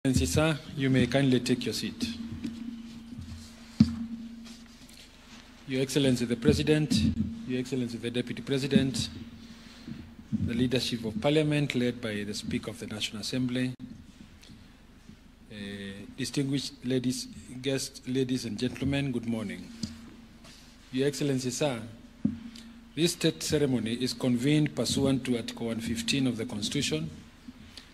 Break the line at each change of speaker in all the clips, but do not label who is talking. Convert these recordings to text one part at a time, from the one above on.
Sir, you may kindly take your seat. Your Excellency the President, Your Excellency the Deputy President, the leadership of Parliament led by the Speaker of the National Assembly, distinguished guests, ladies and gentlemen, good morning. Your Excellency, sir, this state ceremony is convened pursuant to Article 115 of the Constitution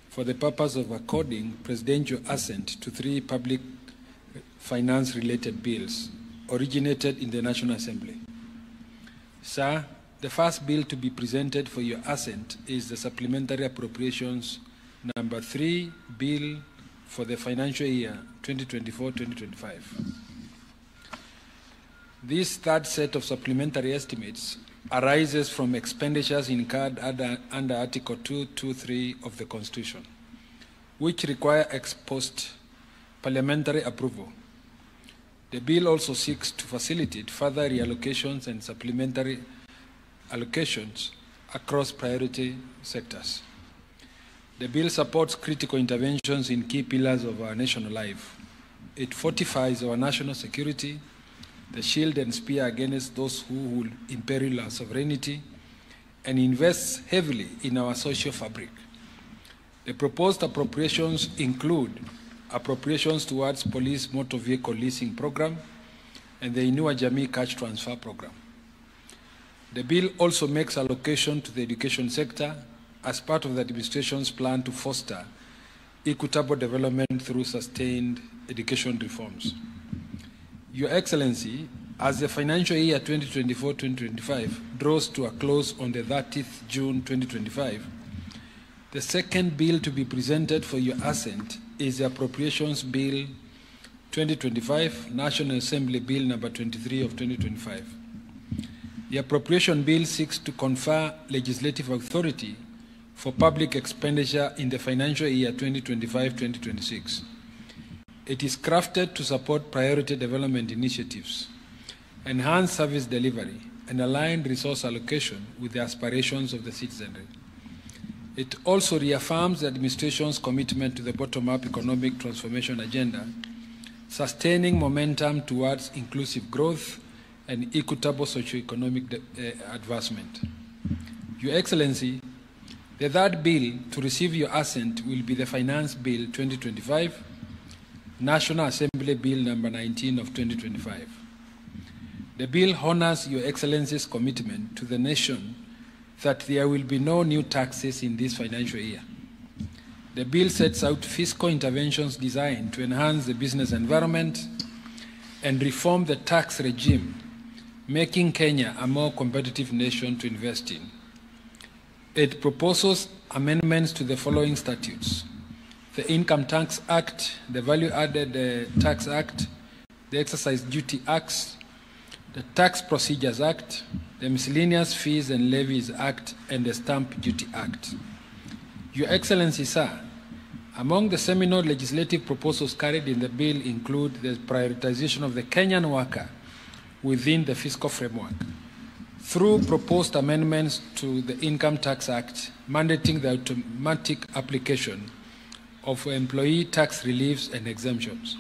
for the purpose of according presidential assent to 3 public finance-related bills originated in the National Assembly. Sir, the first bill to be presented for your assent is the Supplementary Appropriations Number 3 Bill for the financial year 2024-2025. This third set of supplementary estimates arises from expenditures incurred under Article 223 of the Constitution, which require ex post parliamentary approval. The bill also seeks to facilitate further reallocations and supplementary allocations across priority sectors. The bill supports critical interventions in key pillars of our national life. It fortifies our national security, the shield and spear against those who will imperil our sovereignty, and invests heavily in our social fabric. The proposed appropriations include appropriations towards police motor vehicle leasing program and the Inua Jamii cash transfer program. The bill also makes allocation to the education sector as part of the administration's plan to foster equitable development through sustained education reforms. Your Excellency, as the financial year 2024-2025 draws to a close on the 30th June 2025, the second bill to be presented for your assent is the Appropriations Bill 2025, National Assembly Bill number 23 of 2025. The Appropriation Bill seeks to confer legislative authority for public expenditure in the financial year 2025-2026. It is crafted to support priority development initiatives, enhance service delivery, and align resource allocation with the aspirations of the citizenry. It also reaffirms the administration's commitment to the bottom-up economic transformation agenda, sustaining momentum towards inclusive growth and equitable socio-economic advancement. Your Excellency, the third bill to receive your assent will be the Finance Bill 2025, National Assembly Bill number 19 of 2025. The bill honors Your Excellency's commitment to the nation that there will be no new taxes in this financial year. The bill sets out fiscal interventions designed to enhance the business environment and reform the tax regime, making Kenya a more competitive nation to invest in. It proposes amendments to the following statutes: the Income Tax Act, the Value Added Tax Act, the Excise Duty Acts, the Tax Procedures Act, the Miscellaneous Fees and Levies Act, and the Stamp Duty Act. Your Excellency, sir, among the seminal legislative proposals carried in the bill include the prioritization of the Kenyan worker within the fiscal framework through proposed amendments to the Income Tax Act, mandating the automatic application of employee tax reliefs and exemptions.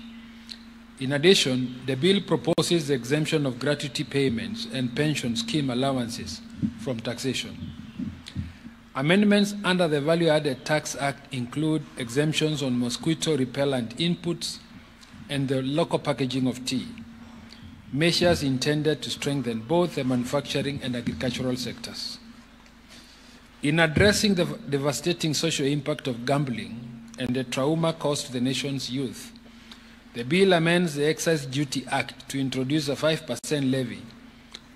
In addition, the bill proposes the exemption of gratuity payments and pension scheme allowances from taxation. Amendments under the Value Added Tax Act include exemptions on mosquito repellent inputs and the local packaging of tea, measures intended to strengthen both the manufacturing and agricultural sectors. In addressing the devastating social impact of gambling and the trauma caused to the nation's youth, the bill amends the Excise Duty Act to introduce a 5% levy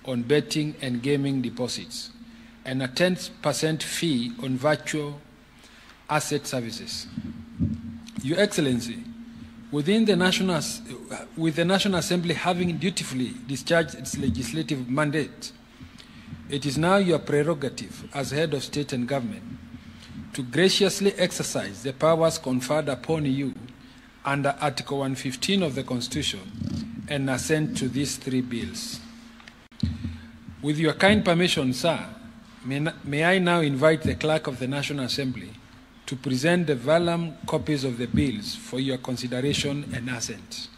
on betting and gaming deposits and a 10% fee on virtual asset services. Your Excellency, with the National Assembly having dutifully discharged its legislative mandate, it is now your prerogative as head of state and government to graciously exercise the powers conferred upon you under Article 115 of the Constitution and assent to these 3 bills. With your kind permission, sir, may I now invite the Clerk of the National Assembly to to present the vellum copies of the bills for your consideration and assent.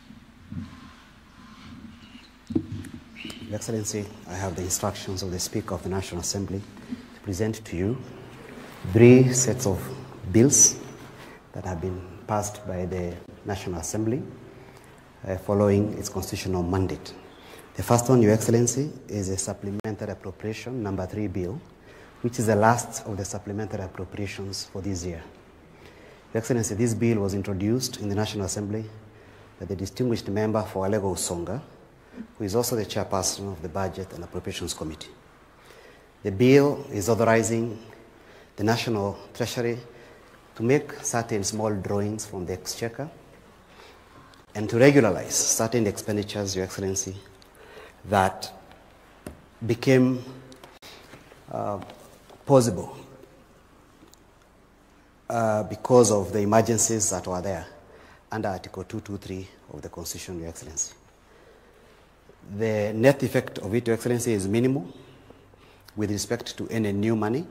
Your Excellency, I have the instructions of the Speaker of the National Assembly to present to you 3 sets of bills that have been passed by the National Assembly following its constitutional mandate. The first one, Your Excellency, is a supplementary appropriation number 3 bill, which is the last of the supplementary appropriations for this year. Your Excellency, this bill was introduced in the National Assembly by the distinguished member for Alego Usonga, who is also the chairperson of the Budget and Appropriations Committee. The bill is authorizing the National Treasury to make certain small drawings from the Exchequer and to regularize certain expenditures, Your Excellency, that became possible because of the emergencies that were there under Article 223 of the Constitution, Your Excellency. The net effect of it, Your Excellency, is minimal with respect to any new money.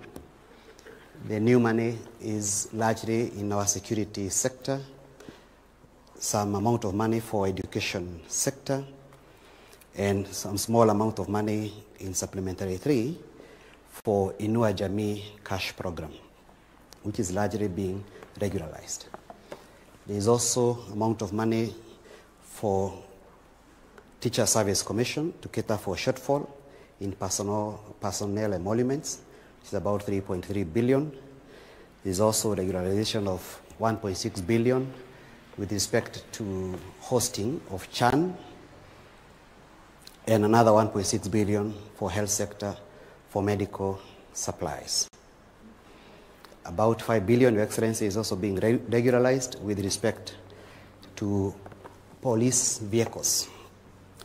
The new money is largely in our security sector, some amount of money for education sector, and some small amount of money in Supplementary 3 for Inua Jamii cash program, which is largely being regularized. There is also amount of money for Teacher Service Commission to cater for shortfall in personnel emoluments, which is about 3.3 billion. There is also regularization of 1.6 billion with respect to hosting of CHAN, and another 1.6 billion for health sector for medical supplies. About 5 billion, Your Excellency, is also being regularized with respect to police vehicles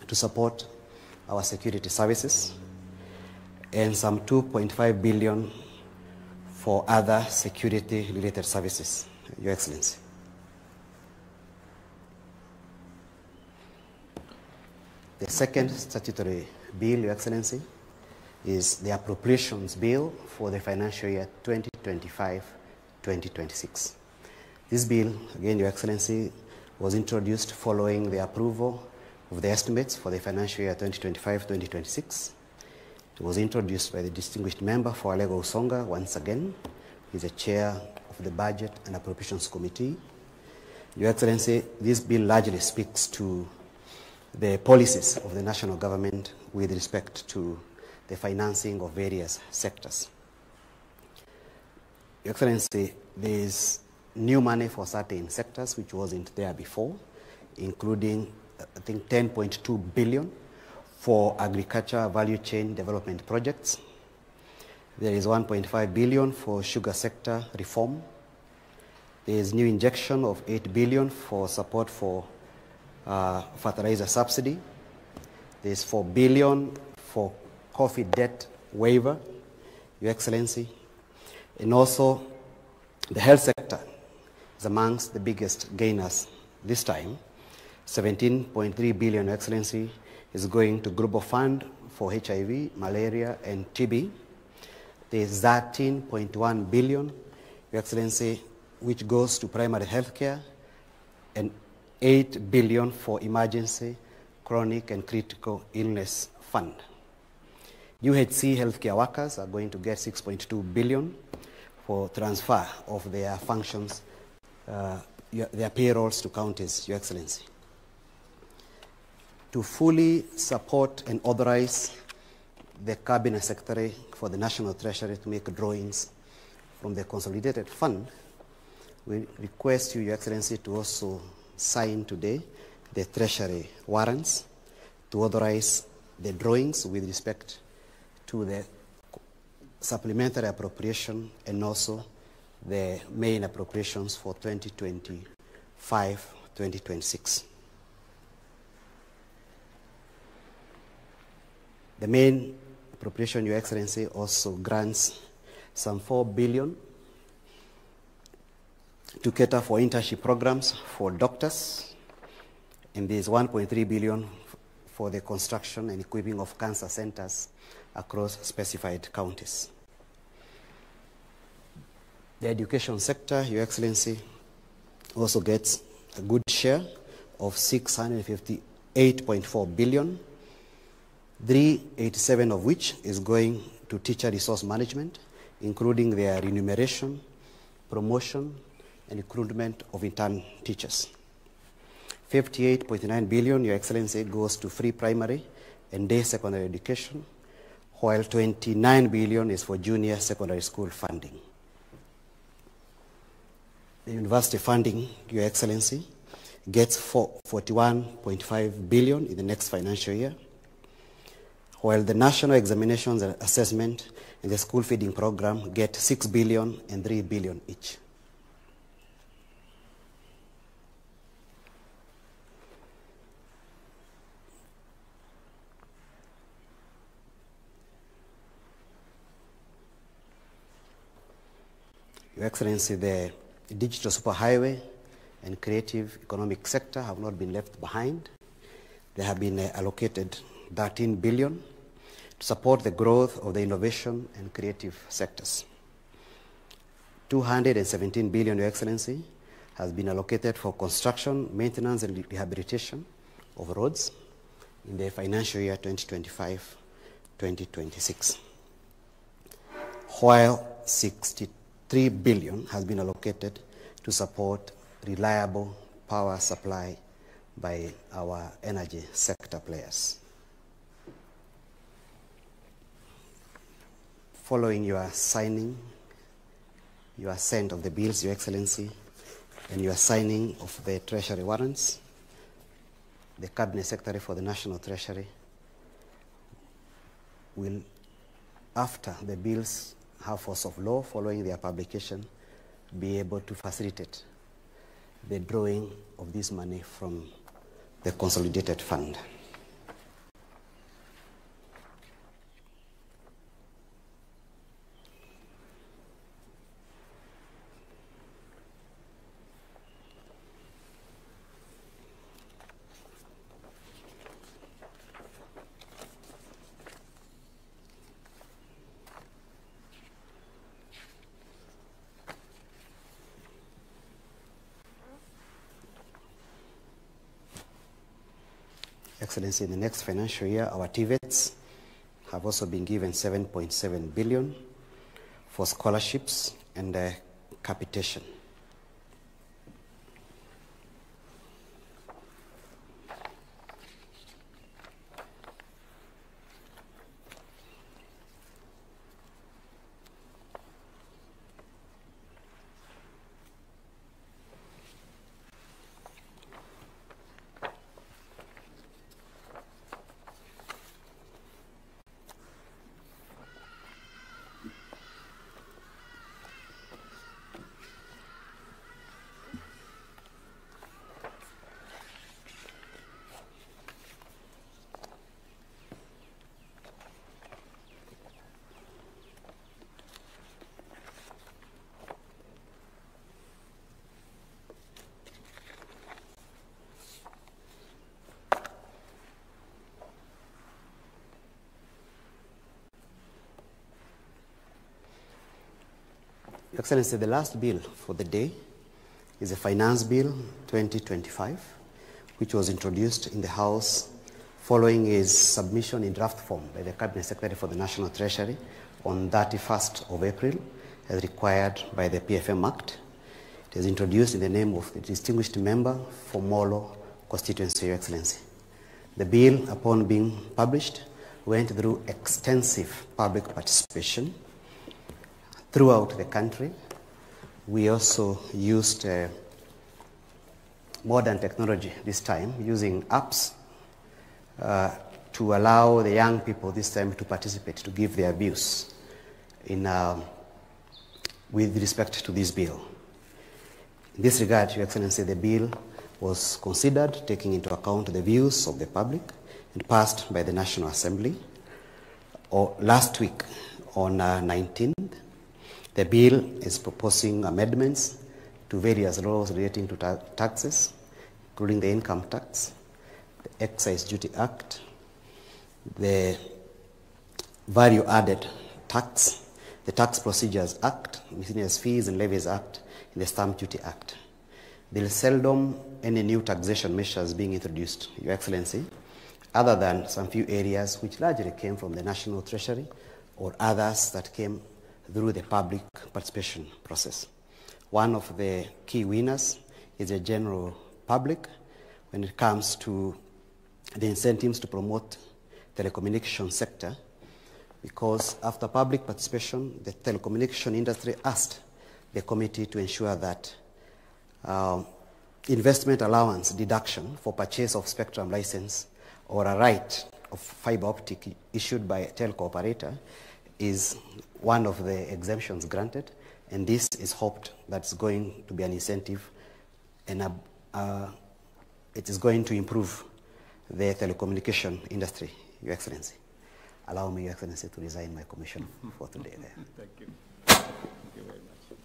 to support our security services, and some 2.5 billion for other security-related services, Your Excellency. The second statutory bill, Your Excellency, is the Appropriations Bill for the financial year 2025-2026. This bill, again, Your Excellency, was introduced following the approval of the estimates for the financial year 2025-2026. It was introduced by the distinguished member for Alego Usonga, once again. He's the chair of the Budget and Appropriations Committee. Your Excellency, this bill largely speaks to the policies of the national government with respect to the financing of various sectors. Your Excellency, there is new money for certain sectors which wasn't there before, including, I think, 10.2 billion for agriculture value chain development projects. There is 1.5 billion for sugar sector reform. There is new injection of 8 billion for support for fertilizer subsidy. There is 4 billion for coffee debt waiver, Your Excellency. And also the health sector is amongst the biggest gainers this time. 17.3 billion, Your Excellency, is going to Global Fund for HIV, malaria, and TB. There is 13.1 billion, Your Excellency, which goes to primary health care, and 8 billion for emergency, chronic, and critical illness fund. UHC healthcare workers are going to get 6.2 billion for transfer of their functions, their payrolls to counties, Your Excellency. To fully support and authorize the Cabinet Secretary for the National Treasury to make drawings from the Consolidated Fund, we request you, Your Excellency, to also sign today the Treasury warrants to authorize the drawings with respect to the supplementary appropriation and also the main appropriations for 2025-2026. The main appropriation, Your Excellency, also grants some 4 billion to cater for internship programs for doctors, and there is 1.3 billion for the construction and equipping of cancer centers across specified counties. The education sector, Your Excellency, also gets a good share of 658.4 billion, 387 of which is going to teacher resource management, including their remuneration, promotion, and recruitment of intern teachers. 58.9 billion, Your Excellency, goes to free primary and day secondary education, while 29 billion is for junior secondary school funding. The university funding, Your Excellency, gets 41.5 billion in the next financial year, while the national examinations and assessment and the school feeding program get 6 billion and 3 billion each. Your Excellency, the digital superhighway and creative economic sector have not been left behind. They have been allocated 13 billion to support the growth of the innovation and creative sectors. 217 billion, Your Excellency, has been allocated for construction, maintenance, and rehabilitation of roads in the financial year 2025-2026, while 63 billion has been allocated to support reliable power supply by our energy sector players. Following your signing, your assent of the bills, Your Excellency, and your signing of the Treasury warrants, the Cabinet Secretary for the National Treasury will, after the bills have force of law following their publication, be able to facilitate the drawing of this money from the consolidated fund. Excellency, in the next financial year, our TVETs have also been given 7.7 billion for scholarships and capitation. Your Excellency, the last bill for the day is a Finance Bill 2025, which was introduced in the House following its submission in draft form by the Cabinet Secretary for the National Treasury on 31st of April, as required by the PFM Act. It is introduced in the name of the distinguished member for Molo constituency, Your Excellency. The bill, upon being published, went through extensive public participation throughout the country. We also used modern technology this time, using apps to allow the young people this time to participate, to give their views with respect to this bill. In this regard, Your Excellency, the bill was considered taking into account the views of the public and passed by the National Assembly last week on 19th. The bill is proposing amendments to various laws relating to taxes, including the Income Tax, the Excise Duty Act, the Value Added Tax, the Tax Procedures Act, Miscellaneous Fees and Levies Act, and the Stamp Duty Act. There is seldom any new taxation measures being introduced, Your Excellency, other than some few areas which largely came from the National Treasury or others that came through the public participation process. One of the key winners is the general public when it comes to the incentives to promote telecommunication sector, because after public participation, the telecommunication industry asked the committee to ensure that investment allowance deduction for purchase of spectrum license or a right of fiber optic issued by a telco operator is one of the exemptions granted, and this is hoped that's going to be an incentive, and it is going to improve the telecommunication industry, Your Excellency. Allow me, Your Excellency, to resign my commission for today there.
Thank you. Thank you very much.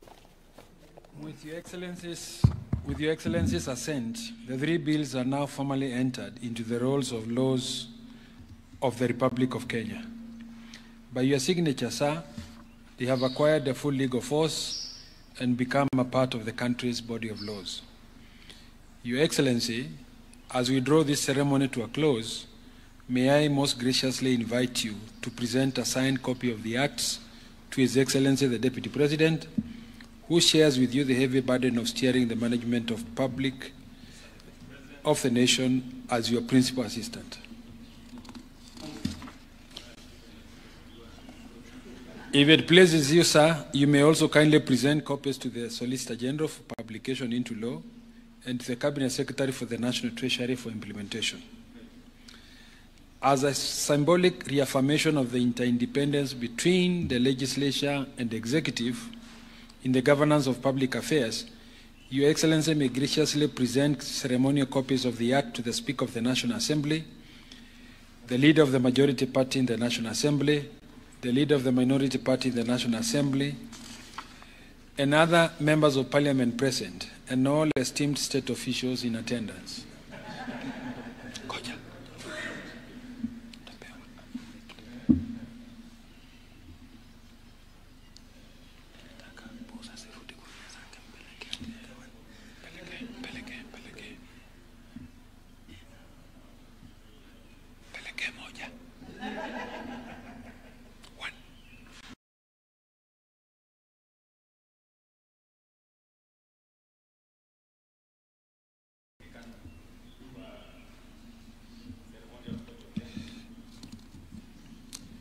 With Your Excellency's assent, the three bills are now formally entered into the rolls of laws of the Republic of Kenya. By your signature, sir, they have acquired a full legal force and become a part of the country's body of laws. Your Excellency, as we draw this ceremony to a close, may I most graciously invite you to present a signed copy of the acts to His Excellency the Deputy President, who shares with you the heavy burden of steering the management of the nation as your principal assistant. If it pleases you, sir, you may also kindly present copies to the Solicitor General for publication into law and to the Cabinet Secretary for the National Treasury for implementation. As a symbolic reaffirmation of the interdependence between the legislature and the executive in the governance of public affairs, Your Excellency may graciously present ceremonial copies of the Act to the Speaker of the National Assembly, the Leader of the Majority Party in the National Assembly, the Leader of the Minority Party in the National Assembly, and other members of Parliament present, and all esteemed state officials in attendance.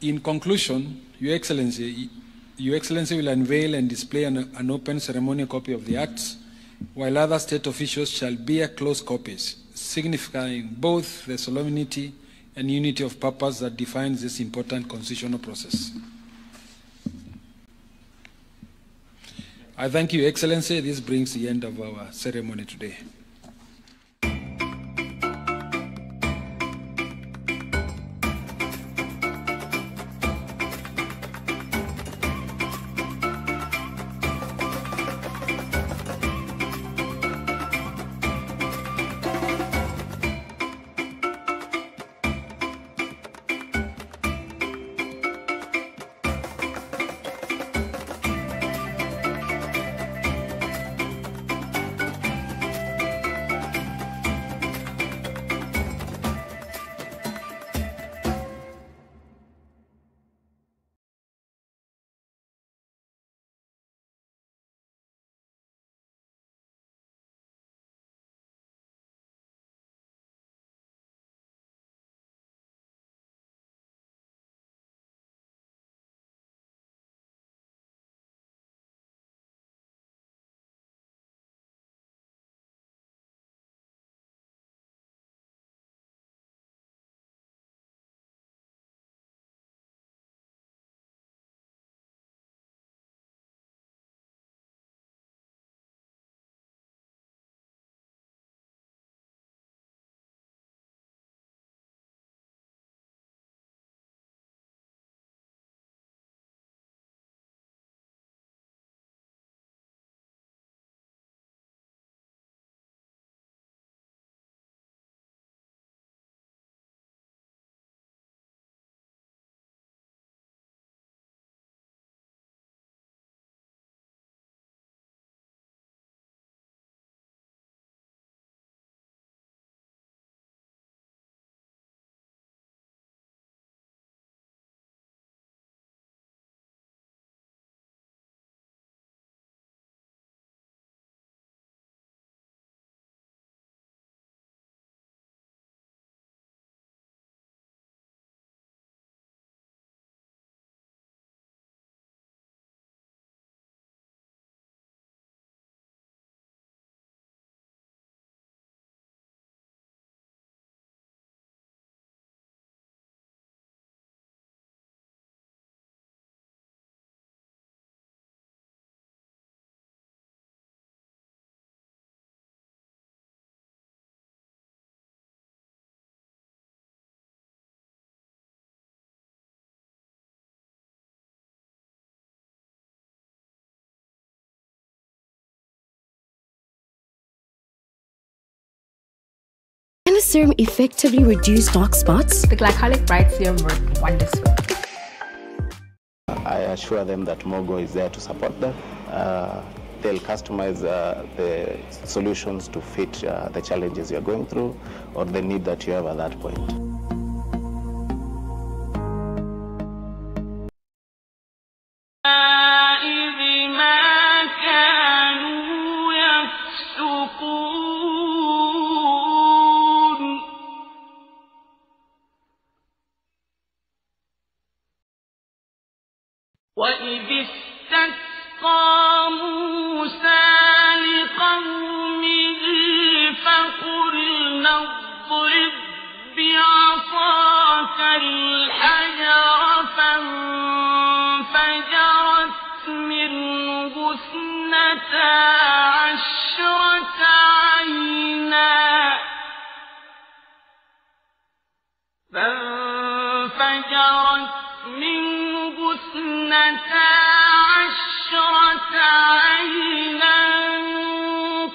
In conclusion, Your Excellency will unveil and display an open ceremonial copy of the Acts, while other state officials shall bear closed copies, signifying both the solemnity and unity of purpose that defines this important constitutional process. I thank you, Your Excellency. This brings the end of our ceremony today.
this serum effectively reduce dark spots?
The glycolic bright serum worked wonderfully.
I assure them that Mogo is there to support them. They'll customize the solutions to fit the challenges you're going through or the need that you have at that point.
وَإِذِ اسْتَسْقَىٰ مُوسَىٰ لِقَوْمِهِ فَقُلْنَا اضْرِب بِّعَصَاكَ الْحَجَرَ فَانفَجَرَتْ مِنْهُ اثْنَتَا عَشْرَةَ عَيْنًا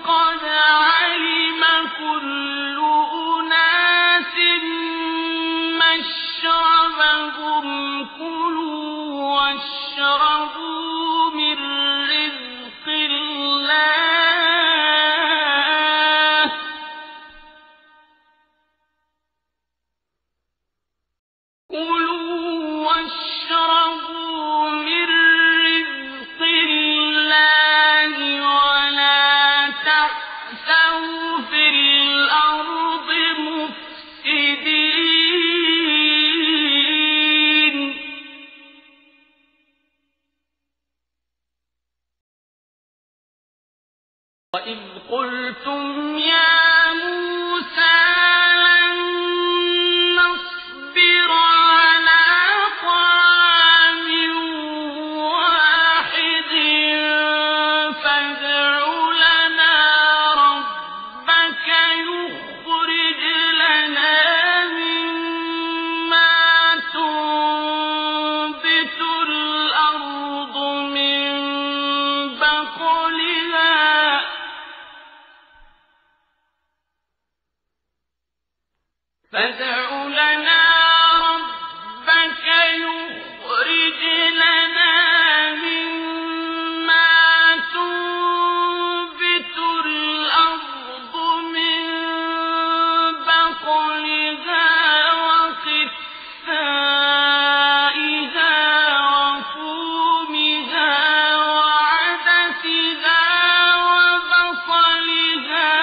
قد علم كل أناس مشربهم كلوا واشربوا من رزق الله كلوا واشربوا من رزق الله ولا تعثوا في الأرض مفسدين وإذ قلتم يا موسى لن نصبر على طعام واحد فادع لنا ربك يخرج لنا مما تنبت الأرض من بقلها فادع لنا ربك يخرج لنا مما تنبت الأرض من بقلها وقثائها وفومها وعدسها وبصلها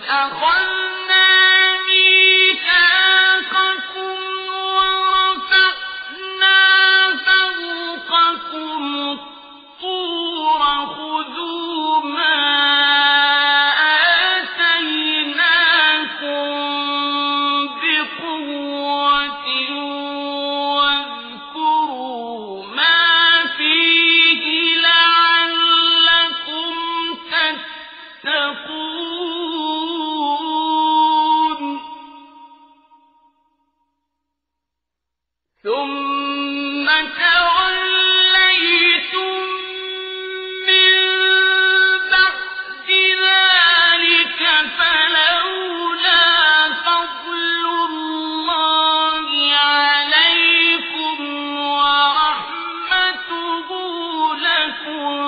أخذنا ميثاقكم ورفعنا فوقكم الطور خذوا ما آتيناكم بقوة واذكروا ما فيه لعلكم تتقون ثم توليتم من بعد ذلك فلولا فضل الله عليكم ورحمته لكنتم